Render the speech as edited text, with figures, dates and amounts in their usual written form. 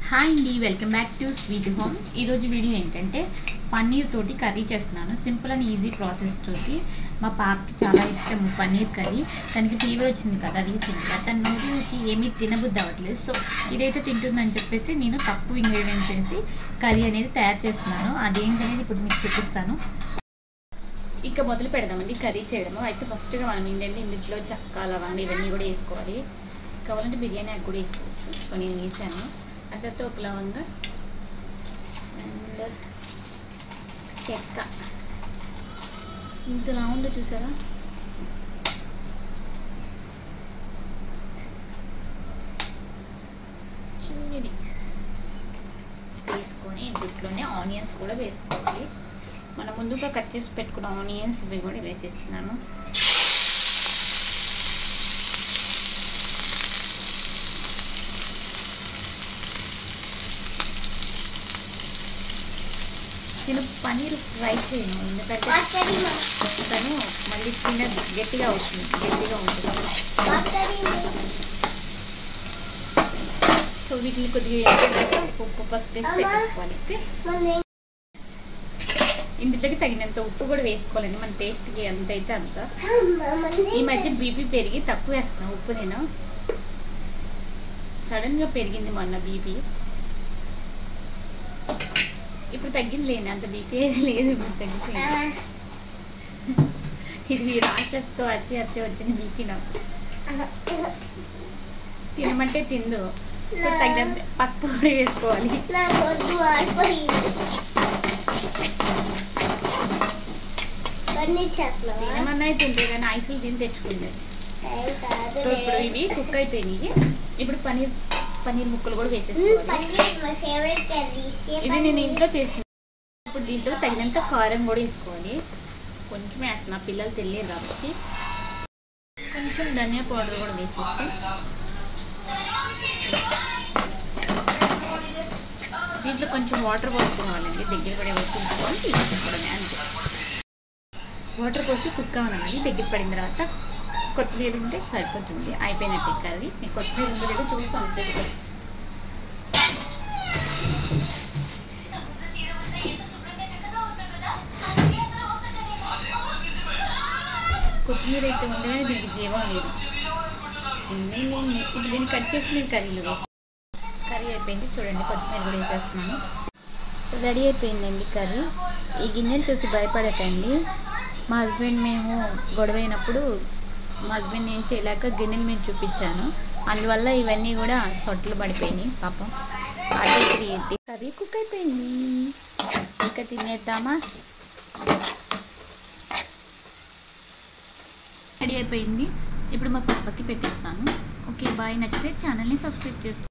Hi అండి, welcome back to sweet home. ఈరోజు video ఏంటంటే పన్నీర్ తోటి కర్రీ చేస్తున్నాను. సింపుల్ అండ్ ఈజీ ప్రాసెస్ తోటి. మా పాపకి చాలా ఇష్టం పన్నీర్ కర్రీ. తనకి ఫీవర్ వచ్చింది కదా రీసెంట్గా. తన నోటికి ఏమీ తినబుద్ధి అవ్వట్లేదు. సో ఇదైతే తింటుందని చెప్పేసి నేను తక్కువ ఇంగ్రీడియంట్స్ వేసి కర్రీ అనేది తయారు చేస్తున్నాను. అదేంటనేది ఇప్పుడు మీకు చూపిస్తాను. ఇక మొదలు పెడదామండి కర్రీ చేయడము. అయితే ఫస్ట్గా మనం ఏంటంటే ఇందులో చెక్క, లవంగా ఇవన్నీ కూడా వేసుకోవాలి. కావాలంటే బిర్యానీ అది కూడా వేసుకోవచ్చు. సో నేను వేసాను. అట్లతో ఒక లవంగా అండ్ చెక్క ఇంతలా ఉందో చూసారా. చిన్నది వేసుకొని ఇందులోనే ఆనియన్స్ కూడా వేసుకోవాలి. మనం ముందుగా కట్ చేసి పెట్టుకున్న ఆనియన్స్ ఇవి కూడా వేసేస్తున్నాను. నేను పన్నీర్ ఫ్రై చేయను, ఎందుకంటే తను మళ్ళీ తినదు, గట్టిగా ఉంటుంది. సో వీటిని కొద్దిగా ఉప్పు పసుపు వేసి పెట్టుకోవాలి. ఇందులోకి తగినంత ఉప్పు కూడా వేసుకోవాలండి, మన టేస్ట్కి ఎంత అయితే అంత. ఈ మధ్య బీపీ పెరిగి తక్కువ వేస్తున్నాను ఉప్పు. నేను సడన్గా పెరిగింది మొన్న బీపీ, ఇప్పుడు తగ్గింది లేని అంత బీపీ లేదు. ఇప్పుడు తగ్గిపోయింది. ఇది రాక్షస్తో వచ్చి వచ్చిన బీపీ నాకు. తినమంటే తిందు. సో తగినంత పసుపు కూడా వేసుకోవాలి. తినమన్నా తింటే కానీ ఐసులు తిని తెచ్చుకుంది. సో ఇప్పుడు ఇవి కుక్ అయిపోయినాయి. ఇప్పుడు పన్నీర్ ముక్కలు కూడా వేసేసుకోవాలి. ఇది నేను ఇంట్లో చేసిన. ఇప్పుడు దీంట్లో తగినంత కారం కూడా వేసుకోవాలి. కొంచెం వేస్తున్నా, పిల్లలు తెలియదు కాబట్టి. కొంచెం ధనియా పౌడర్ కూడా వేసేస్తాం. దీంట్లో కొంచెం వాటర్ పోసుకోవాలండి, దగ్గర పడే పోసుకొని తీసుకోవడమే అంతే. వాటర్ పోసి కుక్ కావాలండి. దగ్గర పడిన తర్వాత కొత్తిమీర ఉంటే సరిపోతుంది, అయిపోయినట్టే కర్రీ. నేను కొత్తిమీర ఉందో లేదో చూస్తాను. కొత్తిమీర అయితే ఉండగానే దీనికి జీవం లేదు. ఇప్పుడు దీన్ని కట్ చేసి నేను కర్రీలో కర్రీ అయిపోయింది. చూడండి, కొత్తిమీర కూడా వేసేస్తున్నాను. రెడీ అయిపోయిందండి కర్రీ. ఈ గిన్నెలు చూసి భయపడకండి. మా హస్బెండ్ మేము గొడవ అయినప్పుడు మా హస్బెండ్ ఏం చేయలేక గిన్నెలు మేము చూపించాను. అందువల్ల ఇవన్నీ కూడా సొట్టలు పడిపోయినాయి పాపం. అదే కర్రీ కుక్ అయిపోయింది. ఇంకా తినేద్దామా. రెడీ అయిపోయింది. ఇప్పుడు మా పాపకి పెట్టేస్తాను. Okay bye. నచ్చితే ఛానల్ని సబ్స్క్రైబ్ చేసుకోండి.